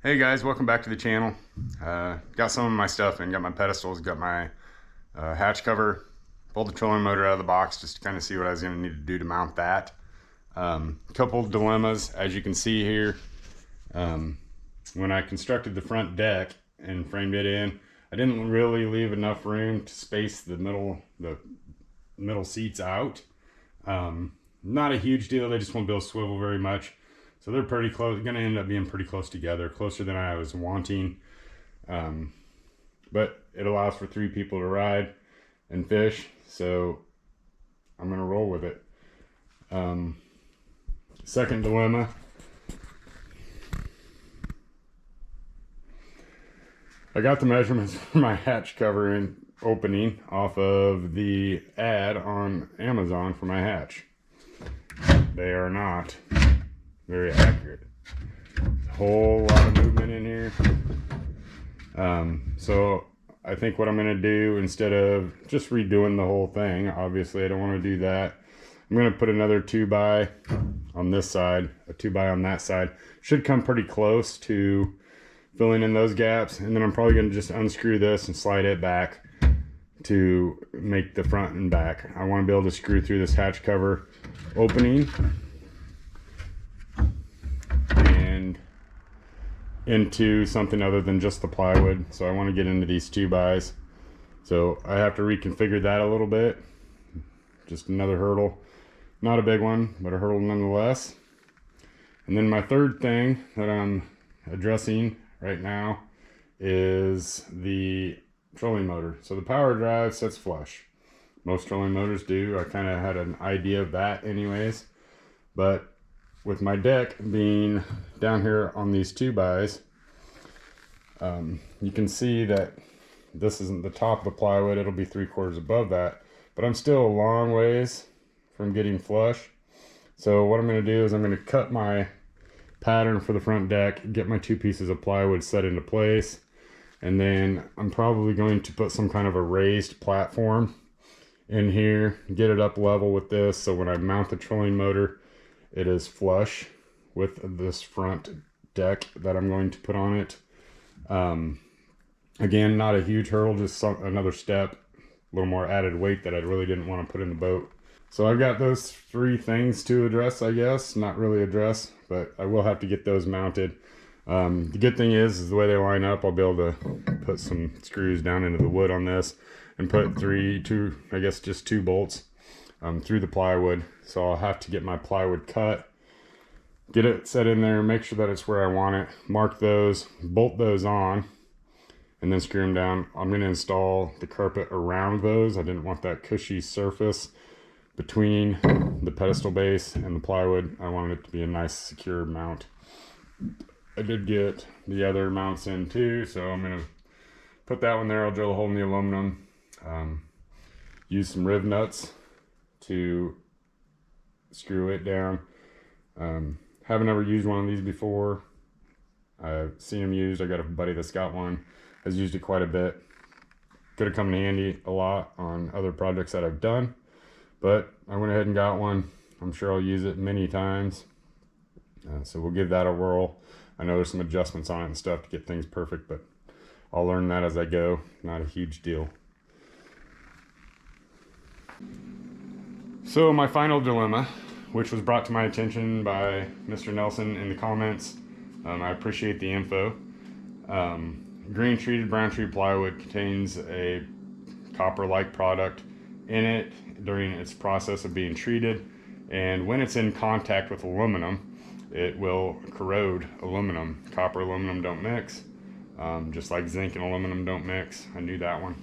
Hey guys, welcome back to the channel. Got some of my stuff in, got my pedestals, got my hatch cover, pulled the trolling motor out of the box just to kind of see what I was going to need to do to mount that. A couple of dilemmas, as you can see here. When I constructed the front deck and framed it in, I didn't really leave enough room to space the middle seats out. Not a huge deal, they just won't be able to swivel very much. So they're pretty close, gonna end up being pretty close together, closer than I was wanting. But it allows for 3 people to ride and fish, so I'm gonna roll with it. Second dilemma. I got the measurements for my hatch cover and opening off of the ad on Amazon for my hatch. They are not very accurate. A whole lot of movement in here. So I think what I'm going to do, instead of just redoing the whole thing, obviously I don't want to do that, I'm going to put another 2x on this side, a 2x on that side. Should come pretty close to filling in those gaps, and then I'm probably going to just unscrew this and slide it back to make the front and back. I want to be able to screw through this hatch cover opening and into something other than just the plywood. So I want to get into these 2x. So I have to reconfigure that a little bit. Just another hurdle. Not a big one, but a hurdle nonetheless. And then my third thing that I'm addressing right now is the trolling motor. So the power drive sets flush. Most trolling motors do. I kind of had an idea of that anyways. But with my deck being down here on these 2x, you can see that this isn't the top of the plywood. It'll be 3/4 above that, but I'm still a long ways from getting flush. So what I'm going to do is I'm going to cut my pattern for the front deck, get my 2 pieces of plywood set into place, and then I'm probably going to put some kind of a raised platform in here, get it up level with this, so when I mount the trolling motor, it is flush with this front deck that I'm going to put on it. Again, not a huge hurdle, just another step, a little more added weight that I really didn't want to put in the boat. So I've got those 3 things to address, I guess. Not really address, but I will have to get those mounted. The good thing is the way they line up, I'll be able to put some screws down into the wood on this and put just 2 bolts through the plywood. So I'll have to get my plywood cut, get it set in there, make sure that it's where I want it, mark those, bolt those on, and then screw them down. I'm going to install the carpet around those. I didn't want that cushy surface between the pedestal base and the plywood. I wanted it to be a nice secure mount. I did get the other mounts in too, so I'm going to put that one there. I'll drill a hole in the aluminum, use some riv nuts to screw it down. Haven't ever used one of these before. I've seen them used. I got a buddy that's got one, has used it quite a bit. Could have come in handy a lot on other projects that I've done, but I went ahead and got one. I'm sure I'll use it many times. So we'll give that a whirl. I know there's some adjustments on it and stuff to get things perfect, but I'll learn that as I go. Not a huge deal. So my final dilemma, which was brought to my attention by Mr. Nelson in the comments. I appreciate the info. Green treated brown tree plywood contains a copper-like product in it during its process of being treated, and when it's in contact with aluminum, it will corrode aluminum. Copper aluminum don't mix, just like zinc and aluminum don't mix. I knew that one.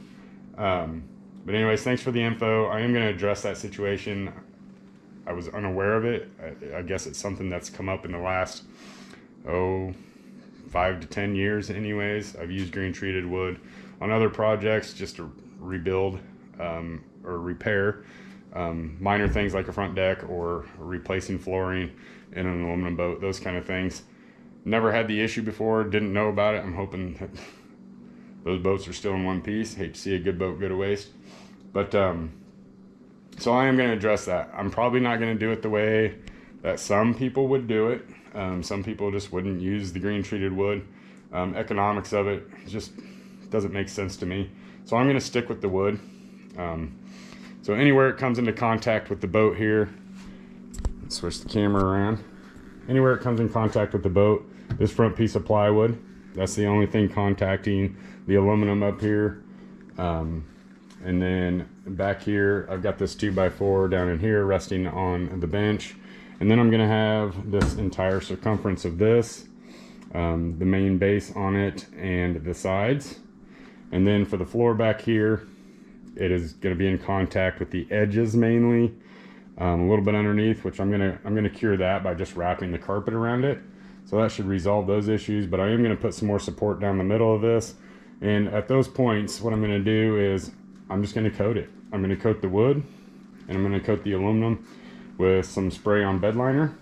But anyways, thanks for the info. I am going to address that situation. I was unaware of it. I guess it's something that's come up in the last 5 to 10 years anyways. I've used green treated wood on other projects just to rebuild or repair minor things like a front deck or replacing flooring in an aluminum boat, those kind of things. Never had the issue before, didn't know about it. I'm hoping that those boats are still in one piece. Hate to see a good boat go to waste. But so I am going to address that. I'm probably not going to do it the way that some people would do it. Some people just wouldn't use the green treated wood. Economics of it just doesn't make sense to me. So I'm going to stick with the wood. So anywhere it comes into contact with the boat here, let's switch the camera around. Anywhere it comes in contact with the boat, this front piece of plywood, that's the only thing contacting the aluminum up here. And then back here, I've got this 2x4 down in here resting on the bench. And then I'm gonna have this entire circumference of this, the main base on it and the sides. And then for the floor back here, it is gonna be in contact with the edges mainly, a little bit underneath, which I'm gonna cure that by just wrapping the carpet around it. So that should resolve those issues, but I am gonna put some more support down the middle of this. And at those points, what I'm gonna do is I'm just gonna coat it. I'm gonna coat the wood and I'm gonna coat the aluminum with some spray on bed liner.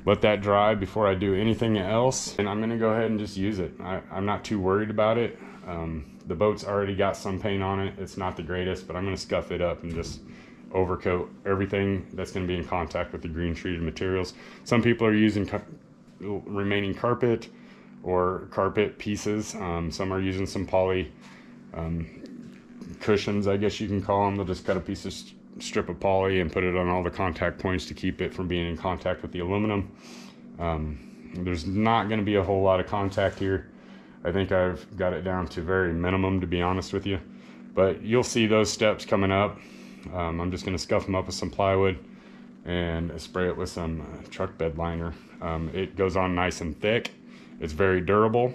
Let that dry before I do anything else. And I'm gonna go ahead and just use it. I'm not too worried about it. The boat's already got some paint on it. It's not the greatest, but I'm gonna scuff it up and just overcoat everything that's gonna be in contact with the green treated materials. Some people are using remaining carpet or carpet pieces. Some are using some poly cushions, I guess you can call them. They'll just cut a piece of strip of poly and put it on all the contact points to keep it from being in contact with the aluminum. There's not going to be a whole lot of contact here. I think I've got it down to very minimum, to be honest with you, but you'll see those steps coming up. I'm just going to scuff them up with some plywood and spray it with some truck bed liner. It goes on nice and thick. It's very durable.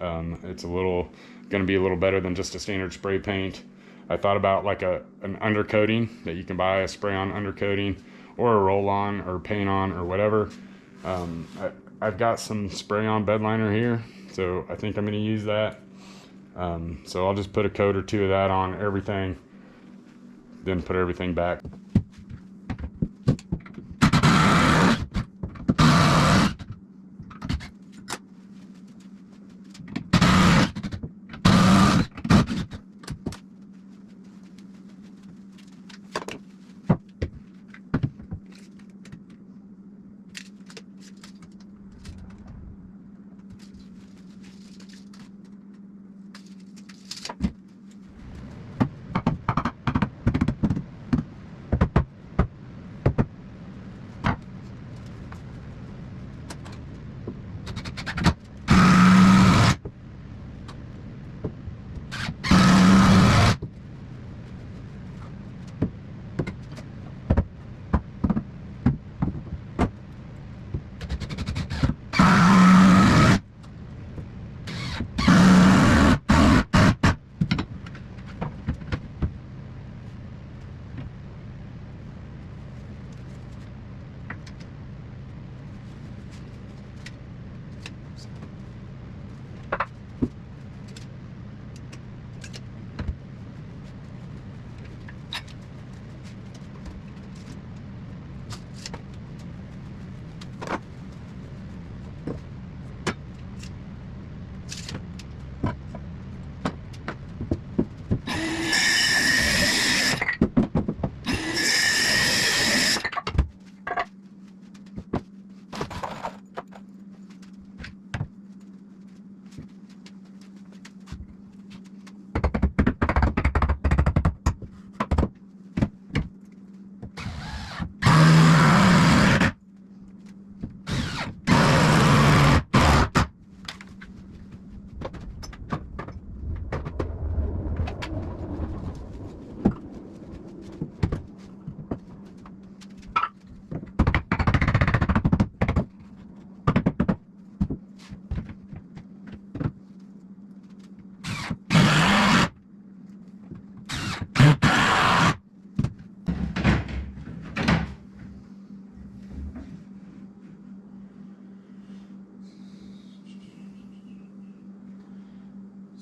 It's going to be a little better than just a standard spray paint. I thought about like an undercoating that you can buy, a spray-on undercoating or a roll-on or paint-on or whatever. I've got some spray-on bed liner here, so I think I'm going to use that. So I'll just put a coat or two of that on everything, then put everything back.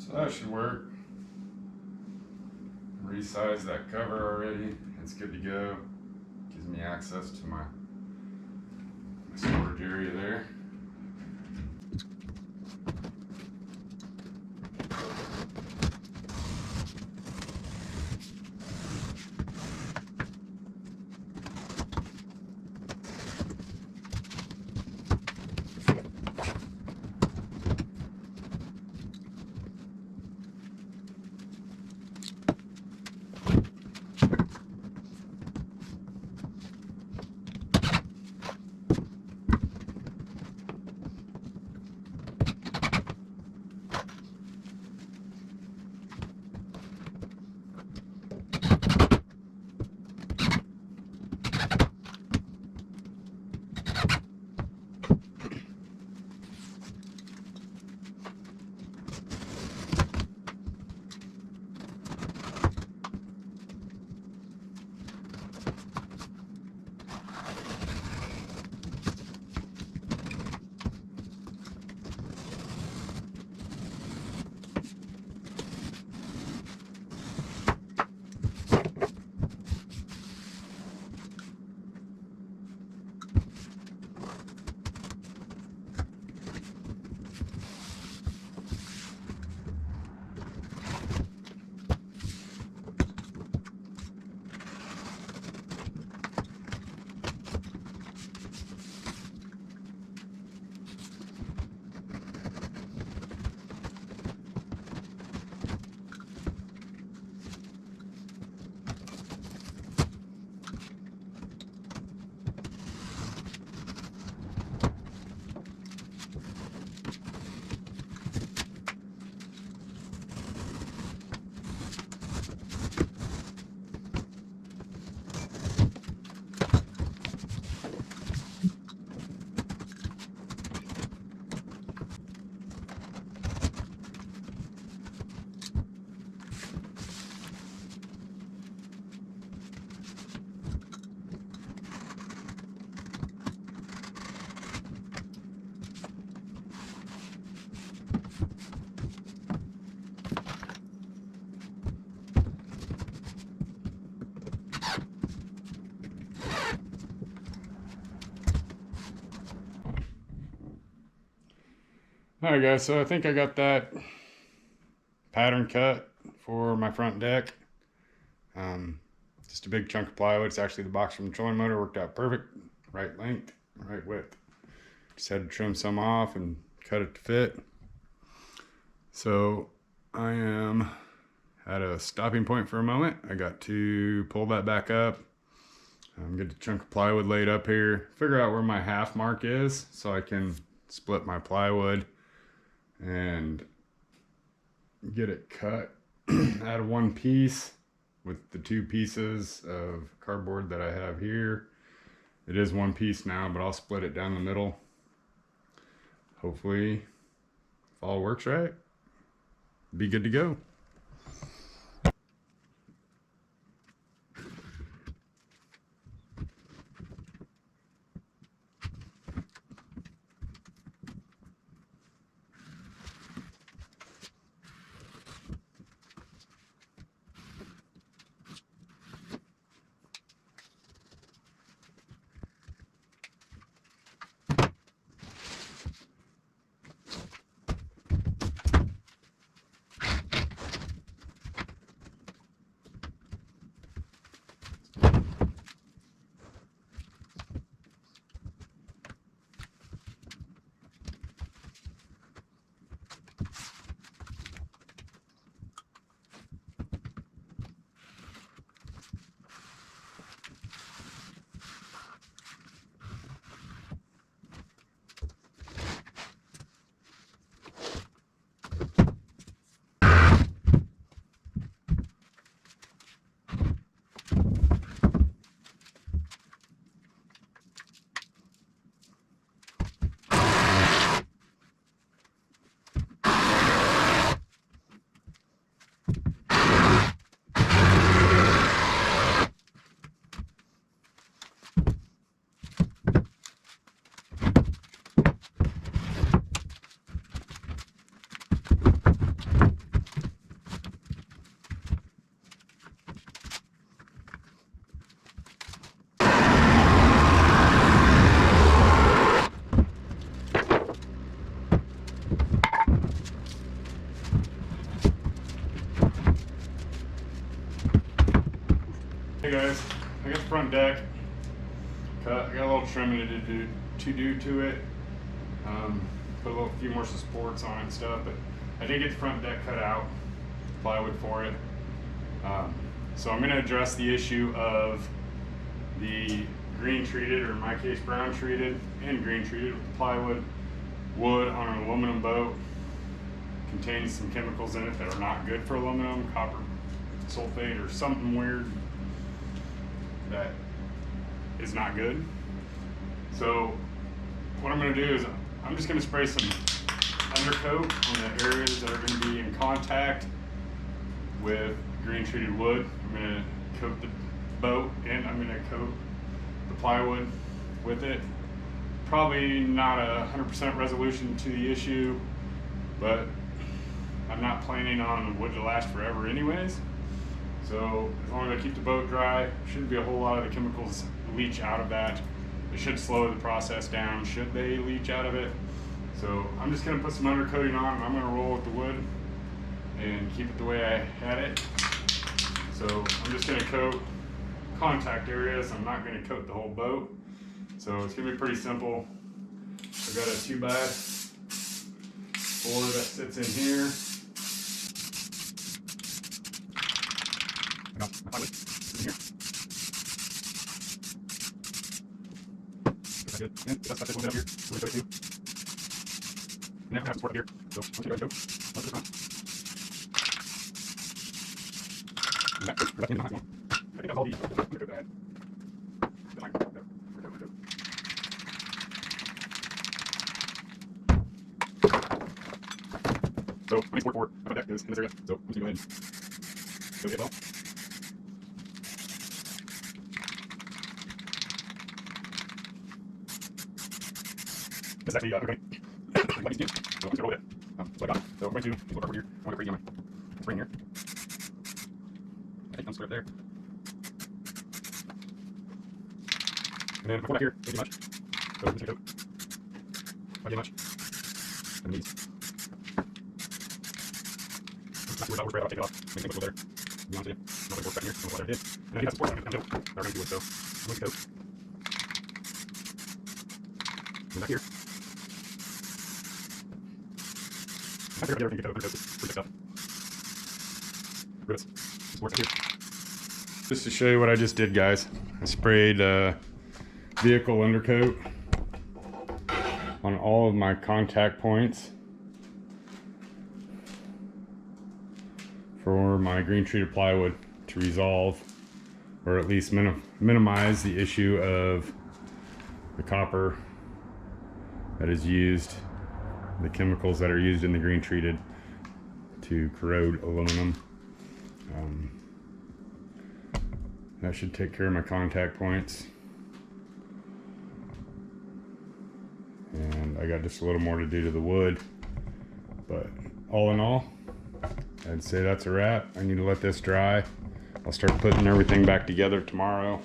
So that should work. Resized that cover already. It's good to go. Gives me access to my storage area there. Alright guys, so I think I got that pattern cut for my front deck. Just a big chunk of plywood. It's actually the box from the trolling motor. Worked out perfect. Right length, right width. Just had to trim some off and cut it to fit. So I am at a stopping point for a moment. I got to pull that back up. Get the chunk of plywood laid up here. Figure out where my half mark is so I can split my plywood and get it cut out of one piece with the two pieces of cardboard that I have here. It is one piece now, but I'll split it down the middle. Hopefully, if all works right, be good to go. Hey guys, I got the front deck cut. I got a little trimming to do to it. Put a few more supports on it and stuff, but I did get the front deck cut out, plywood for it. So I'm going to address the issue of the green treated, or in my case brown treated and green treated with plywood wood on an aluminum boat. Contains some chemicals in it that are not good for aluminum, copper sulfate or something weird that is not good. So what I'm going to do is I'm just going to spray some undercoat on the areas that are going to be in contact with green treated wood. I'm going to coat the boat and I'm going to coat the plywood with it. Probably not a 100% resolution to the issue, but I'm not planning on wood to last forever anyways. So as long as I keep the boat dry, shouldn't be a whole lot of the chemicals leach out of that. It should slow the process down should they leach out of it. So I'm just going to put some undercoating on and I'm going to roll with the wood and keep it the way I had it. So I'm just going to coat contact areas. I'm not going to coat the whole boat. So it's going to be pretty simple. I've got a 2x4 that sits in here. No, my plywood is in here. That's good. And that's a little bit up here. We're going to do. And then we have support up here. So once you guys go, most of the time. And that goes right in the hot one. I think that's all the undercoat that I had. Then I can put that. So let me support forward. My deck is in this area. So I'm just going to go ahead and go get it all. This is actually okay. Like these so I'm going to roll it. So I got it. So I'm going to look over here. I'm going to bring on my spring here. I think I'm square there. And then my pull back here, don't get much. So I'm just going to coat. Not get much. And these. Not sure about take it off. Make it there. To be honest with you, nothing works back here. I don't know what I did. And I think that's support on the middle. I already do it, so I'm going to go. And back here. I figured everything could go. Pretty stuff. Rivets. Support back here. Just to show you what I just did, guys. I sprayed vehicle undercoat on all of my contact points for my green treated plywood to resolve, or at least minimize the issue of the copper that is used, the chemicals that are used in the green treated to corrode aluminum. That should take care of my contact points. And I got just a little more to do to the wood, but all in all, I'd say that's a wrap. I need to let this dry. I'll start putting everything back together tomorrow.